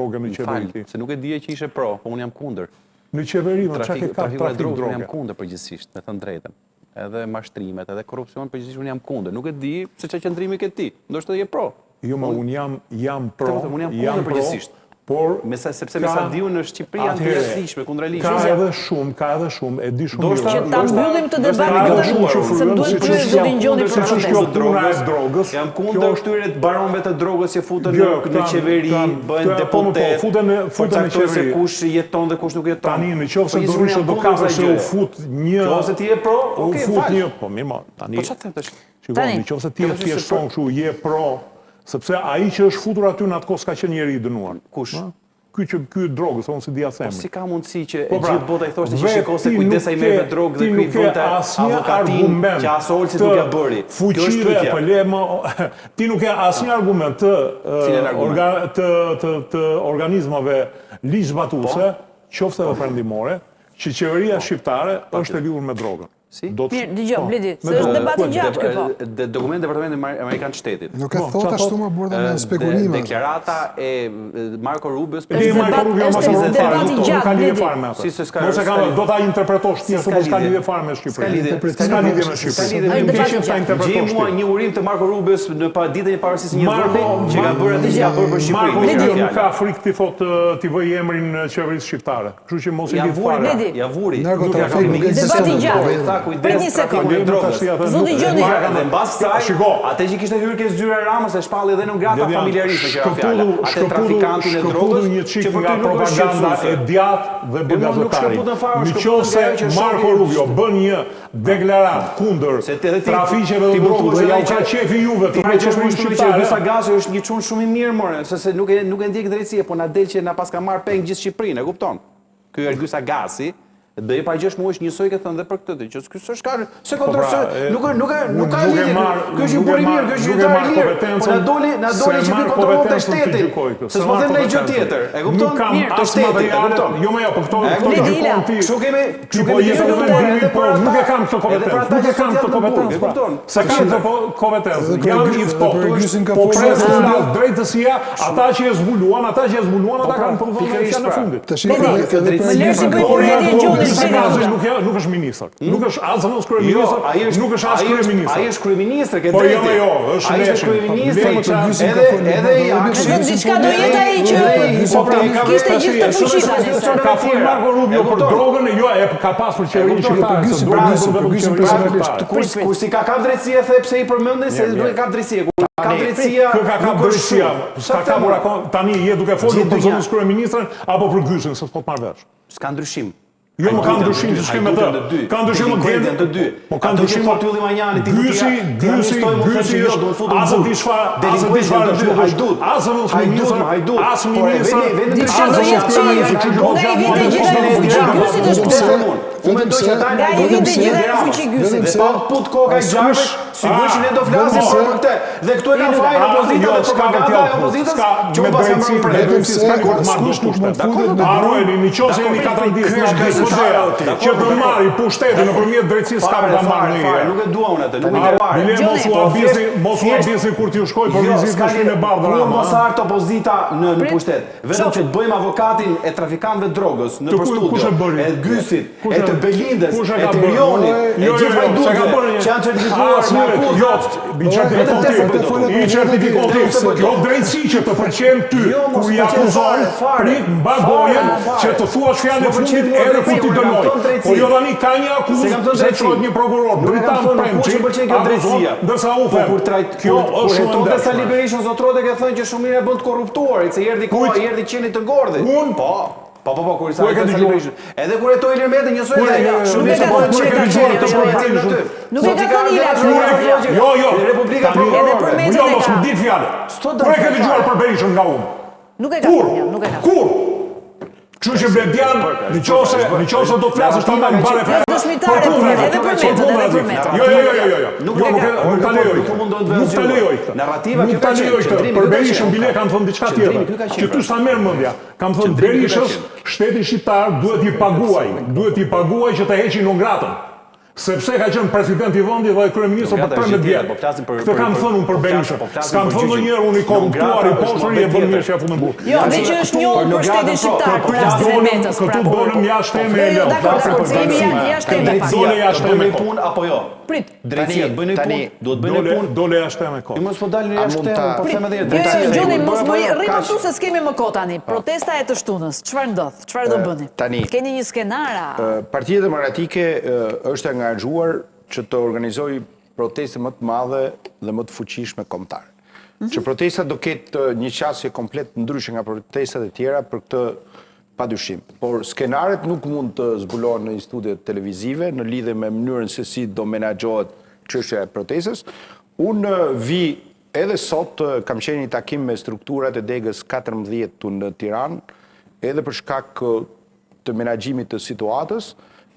drogën në qeveri. Se nuk e dije që ishe pro, po unë jam kundër. Në qeveri, më çka ke ka trafiku e trafik drogës, unë jam droge? kundër përgjithsisht, me thënë drejtën. Edhe mashtrimet, edhe korrupsion, përgjithsisht unë jam kundër. Nuk e di se çfarë qëndrimi ke ti. Ndoshta je pro. Jo, ma unë jam pro, Unë jam kundër përgjithsisht. Por sepse me sa diu në Shqipëri janë të rrezikshme, kundërligjshme. Ka edhe shumë, e di shumë Që ta mbyllim të debatin se më duhet kryer zotin Gjoni për protestë. Jam kundër këtyre baronëve të drogës që futen në qeveri, bëhen deputet. Futen në qeveri. Se kush jeton dhe kush nuk jeton. Tani nëse do rishë do kapë se u fut një. Nëse ti je pro, okay, fut një, po mirë, tani. Po çfarë them tash? Shikoj, nëse ti je son kështu, je pro. Sepse ai që është futur aty në atë kohë s'ka qenë njeri i dënuar. Kush? Ky drogës, unë si dia them. Po si ka mundësi që e gjithë bota i thoshte që shikoj se kujdesa i merr me drogë dhe ky vënte avokatin që asolci nuk ja bëri. Fuqive, po lemo, ti nuk ke asnjë argument të organizmave ligjzbatuese, qoftë edhe perëndimore, që qeveria shqiptare është e lidhur me drogën. Mirë, dëgjoj, Bledi, se është debati gjatë ky po. Dokumenti i Departamentit Amerikan të Shtetit. Nuk e thot ashtu më burda me spekulime. Deklarata e Marco Rubios është debati gjatë, Bledi. Mos e kam, do ta interpretosh ti, po s'ka lidhje fare me Shqipërinë. S'ka lidhje me Shqipërinë. Gjej mua një urim të Marco Rubios në ditën e parësisë një vërtet që ka bërë atë që ka bërë për Shqipërinë. Marco Rubios nuk ka frikë ti thotë ti vëj emrin në qeverisë shqiptare. Kështu që mos i lidh fare. Ja vuri. Debati gjatë. Për një sekundë. Zoti Gjoni. Dhe mbas kësaj, atë që kishte hyrë ke zyra Ramës e shpalli edhe në grata familjarisme që era fjala. Atë trafikantin e drogës një çik nga propaganda e djathtë dhe begazotari. Nëse Marco Rubio bën një deklaratë kundër trafiqeve të drogës, ja ka qefi juve të qeverisë shqiptare. Disa Gazi është një çun shumë i mirë more, se nuk e ndjek drejtësi, po na del që na pas ka marr peng gjithë Shqipërinë, e kupton? Ky Ergysa Gazi dhe i pa 6 muaj njësoj këtë thënë dhe për këtë, që ky s'është ka se nuk ka lidhje. Ky është një burr i mirë, ky është qytetar i lirë. Po na doli që ky kontrollonte shtetin. Se s'po them ndonjë gjë tjetër. E kupton? Mirë, të shtetit, e kupton? Jo më jo, po këto gjykon ti. Kështu kemi edhe po nuk e kam këtë kompetencë. Nuk e kam këtë kompetencë. Kupton? Se kam këtë kompetencë. Jam i ftohtë. Po presë nga drejtësia, ata që e zbuluan, ata kanë përfunduar në fundit. Tash Nuk është ministër. Nuk është as kryeministër. Nuk është as kryeministër. Ai është kryeministër, ke drejtë. Po jo, është kryeministër. Edhe ja, diçka do jetë ai që kishte gjithë të fuqitë. Ka folur Marco Rubio për drogën, jo, e ka pasur qeverinë shqiptare. Kur si ka kap drejtësia the pse i përmendën se nuk e ka drejtësia. Ka drejtësia. Ka kap drejtësia. S'ka kapur akoma tani je duke folur për zonën kryeministrin apo për Gysin, se s'po të marr vesh. S'ka ndryshim. Jo, më ka ndryshim të shkrim me të. Ka ndryshim të dy. Po ka ndryshim Fatulli Manjani ti Gysi është as di çfarë, as di çfarë është hajdut. As ministër, as Unë mendoj që ata nga i vinte gjithë fuqi Gysit. Dhe pa put koka gjarësh, sigurisht që ne do flasim për këtë. Dhe këtu e kanë fajin opozita dhe propaganda e opozitës, që u pasën më për vetëm se kush nuk mund të futet në harojeni, në qoftë se jeni katërdistë në diskutë, që të marrë pushtetin nëpërmjet drejtësisë ka ta marrë një. Nuk e dua unë atë, nuk e parë. Mos u abisi kur ti u shkoj për vizitë në shtëpinë e bardhë. Nuk mos hartë opozita në pushtet. Vetëm që të bëjmë avokatin e trafikantëve drogës në studio, e Gysit, e të Belindës, e të Rioni, e gjithë hajdutëve që janë certifikuar me akuzat. I certifikoti, jo drejtësi që të pëlqen ty, kur i akuzon, prit mba gojen që të thuash fjalën e fundit edhe kur ti dënoj. Po jo tani ka një akuzë, se çohet një prokuror, Dritan Premçi, ndërsa u them, kjo është shumë ndërsa Sali Berisha zotrote ke thënë që shumë mirë bën të korruptorit, se erdhi koha, erdhi qeni të ngordhit. Po, kur sa edhe kur e to Ilir Meti njësoj dhe shumë e ka qenë të shpërgjigjen aty. Nuk e ka thënë Ila. Jo. Republika Jo, mos më di fjalë. Kur e ke dëgjuar për Berishën nga unë? Nuk e ka thënë, nuk e ka. Kur? Kështu që Bledian, nëse do të flasësh ta më bare fjalë. Dëshmitare, edhe për Meta. Jo. Nuk ta lejoj këtë. Narrativa kjo ka qenë. Për Berishën bile kanë thënë diçka tjetër. Që ty sa merr mendja. Kam thënë Berishës, shteti shqiptar duhet i paguaj që të heqin ngratën. Sepse ka qenë president i vendit dhe kryeministër për 13 vjet. Këtë kam thënë unë për Berishën. S'kam thënë ndonjëherë unë i korruptuar i poshtër i bën mirë shefun e burg. Jo, dhe që është njohur për shtetin shqiptar, për rastin e Metës. Këtu dolëm jashtë teme. Jo, dakor, se jemi jashtë teme pak. Dole jashtë teme. Punë apo jo? Prit. Drejtësia bëjnë punë, duhet bëjnë punë. Dole jashtë teme Ju mos po dalin jashtë temën, po them edhe Jo, Gjoni, mos më rrimë këtu se s'kemi më kohë tani. Protesta e të shtunës, çfarë ndodh? Çfarë do bëni? Tani. Keni një skenar? Partia Demokratike është angazhuar që të organizojë proteste më të madhe dhe më të fuqishme kombëtare. Që protesta do ketë një qasje komplet ndryshe nga protestat e tjera për këtë padyshim. Por skenaret nuk mund të zbulohen në studiet televizive në lidhje me mënyrën se si do menaxhohet çështja e protestës. Unë vi edhe sot kam qenë një takim me strukturat e degës 14 në Tiranë, edhe për shkak të menaxhimit të situatës.